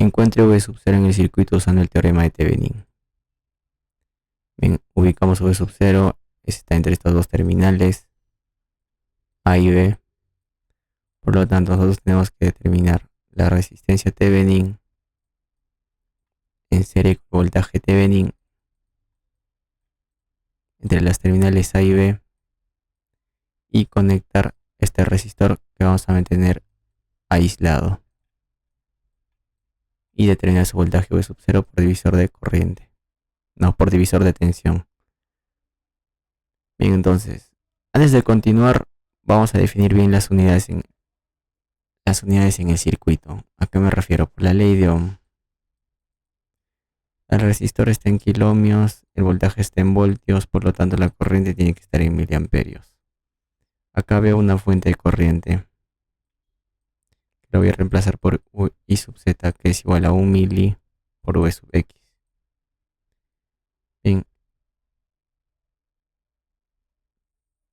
Encuentre V sub 0 en el circuito usando el teorema de Thevenin. Bien, ubicamos V sub 0, está entre estas dos terminales, A y B. Por lo tanto, nosotros tenemos que determinar la resistencia Thevenin en serie con voltaje Thevenin entre las terminales A y B y conectar este resistor que vamos a mantener aislado y determinar su voltaje V sub 0 por divisor de corriente, no por divisor de tensión. Bien, entonces, antes de continuar, vamos a definir bien las unidades en el circuito. ¿A qué me refiero? Por la ley de Ohm. El resistor está en kiloohmios, el voltaje está en voltios, por lo tanto la corriente tiene que estar en miliamperios. Acá veo una fuente de corriente. Lo voy a reemplazar por I sub z, que es igual a 1 mili por V sub x. Bien,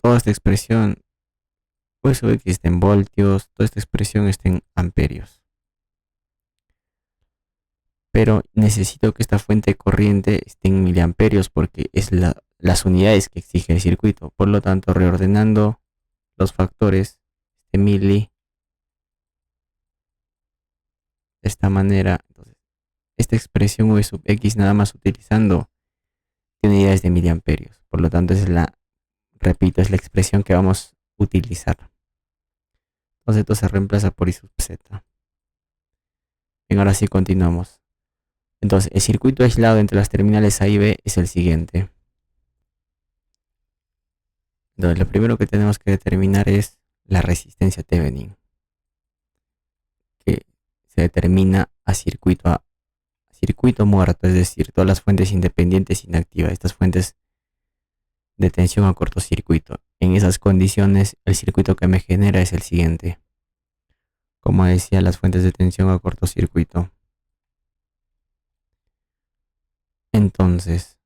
toda esta expresión, V sub x está en voltios, toda esta expresión está en amperios. Pero necesito que esta fuente de corriente esté en miliamperios porque es las unidades que exige el circuito. Por lo tanto, reordenando los factores de mili de esta manera, entonces, esta expresión V sub x nada más utilizando tiene unidades de miliamperios. Por lo tanto, repito, es la expresión que vamos a utilizar. Entonces esto se reemplaza por I sub z. Bien, ahora sí continuamos. Entonces, el circuito aislado entre las terminales A y B es el siguiente. Entonces, lo primero que tenemos que determinar es la resistencia Thevenin, que se determina a circuito muerto, es decir, todas las fuentes independientes inactivas, estas fuentes de tensión a cortocircuito. En esas condiciones, el circuito que me genera es el siguiente. Como decía, las fuentes de tensión a cortocircuito. Entonces,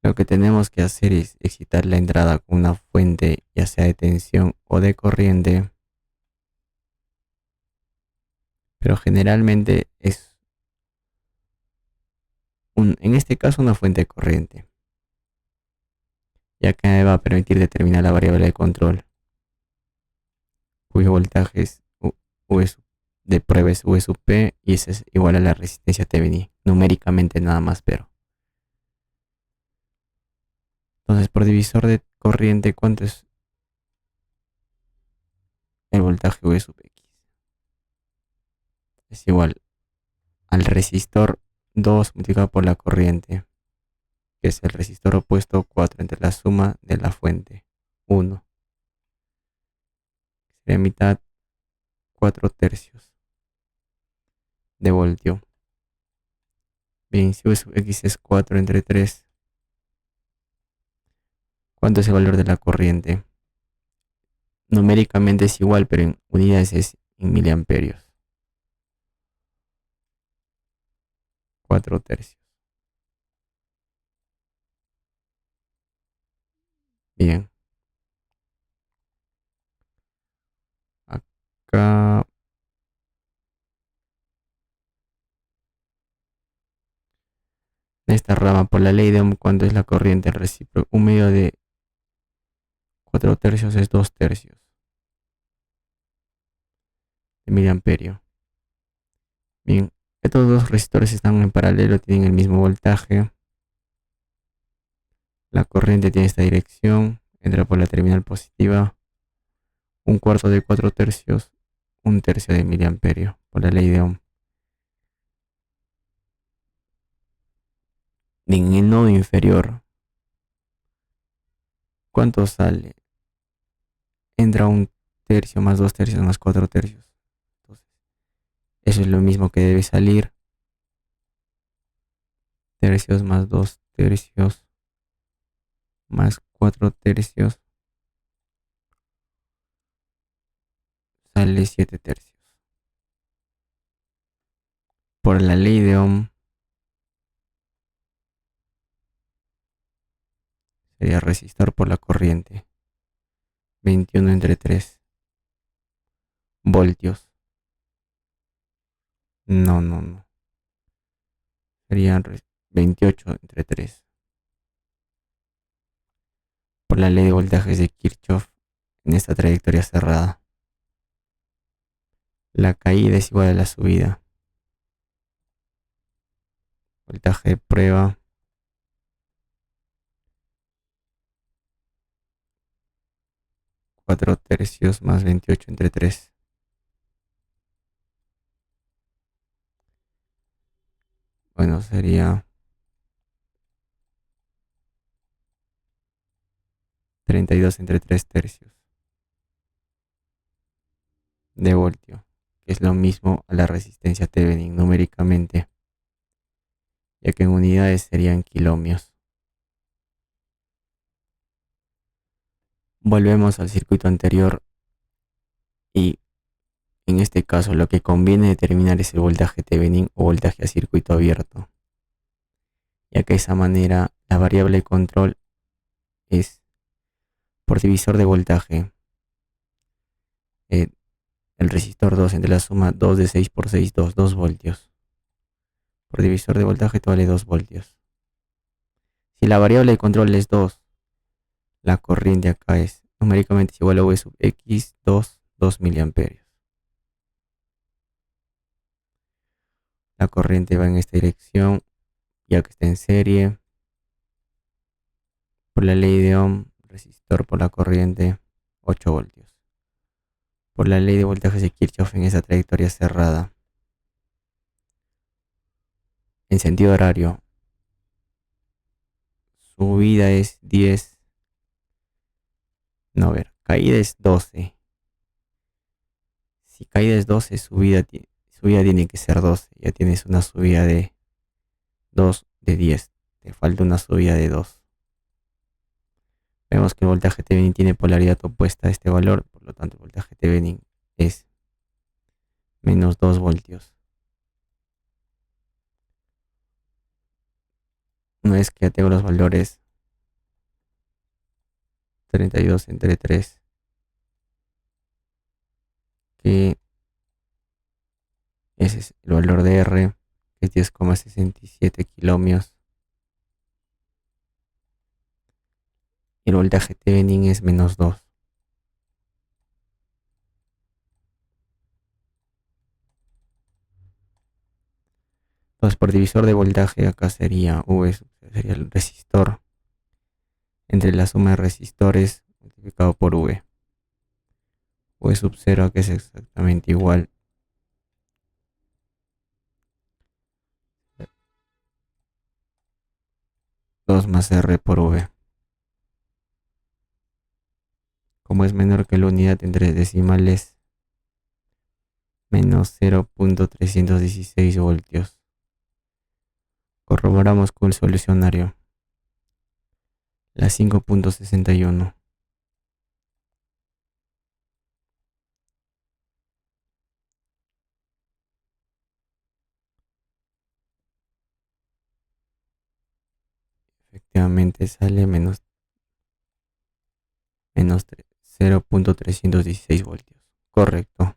lo que tenemos que hacer es excitar la entrada con una fuente, ya sea de tensión o de corriente, pero generalmente es en este caso una fuente de corriente, ya que me va a permitir determinar la variable de control, cuyo voltaje es de prueba es V sub P y ese es igual a la resistencia Thevenin, numéricamente nada más, pero. Entonces, por divisor de corriente, ¿cuánto es el voltaje V sub X? Es igual al resistor 2 multiplicado por la corriente, que es el resistor opuesto 4 entre la suma de la fuente 1. Sería mitad 4 tercios de voltio. Bien, si V sub X es 4 entre 3, ¿cuánto es el valor de la corriente? Numéricamente es igual, pero en unidades es en miliamperios. 4 tercios. Bien. Acá en esta rama, por la ley de Ohm, ¿cuánto es la corriente recíproca? Un medio de 4 tercios es 2 tercios de miliamperio. Bien, estos dos resistores están en paralelo, tienen el mismo voltaje. La corriente tiene esta dirección, entra por la terminal positiva. Un cuarto de 4 tercios, un tercio de miliamperio, por la ley de Ohm. En el nodo inferior, ¿cuánto sale? Entra un tercio más 2 tercios más 4 tercios. Entonces, eso es lo mismo que debe salir. Tercios más 2 tercios más 4 tercios sale 7 tercios. Por la ley de Ohm sería resistor por la corriente. 21 entre 3 voltios. No, no, no. Serían 28 entre 3. Por la ley de voltajes de Kirchhoff en esta trayectoria cerrada. La caída es igual a la subida. Voltaje de prueba 4 tercios más 28 entre 3. Bueno, sería 32 entre 3 tercios de voltio, que es lo mismo a la resistencia Thevenin numéricamente, ya que en unidades serían kilómetros. Volvemos al circuito anterior y en este caso lo que conviene determinar es el voltaje Thevenin o voltaje a circuito abierto, ya que de esa manera la variable de control es por divisor de voltaje. eh, el resistor 2 entre la suma 2 de 6 por 6, 2 voltios. Por divisor de voltaje esto vale 2 voltios. Si la variable de control es 2, la corriente acá es numéricamente igual a V sub X 2 miliamperios. La corriente va en esta dirección, ya que está en serie. Por la ley de Ohm, resistor por la corriente 8 voltios. Por la ley de voltajes de Kirchhoff en esa trayectoria cerrada. En sentido horario, subida es 10. No, a ver, caída es 12. Si caída es 12, subida tiene que ser 12. Ya tienes una subida de 2 de 10. Te falta una subida de 2. Vemos que el voltaje Thevenin tiene polaridad opuesta a este valor, por lo tanto el voltaje Thevenin es menos 2 voltios. Una vez que ya tengo los valores 32 entre 3, que ese es el valor de R, que es 10,67 kilómetros. Y el voltaje Thevenin es menos 2. Entonces por divisor de voltaje acá sería V, sería el resistor entre la suma de resistores multiplicado por V. V sub 0 que es exactamente igual 2 más R por V. Como es menor que la unidad entre decimales, menos 0.316 voltios. Corroboramos con el solucionario. La 5.61. Efectivamente sale menos 0.316 voltios. Correcto.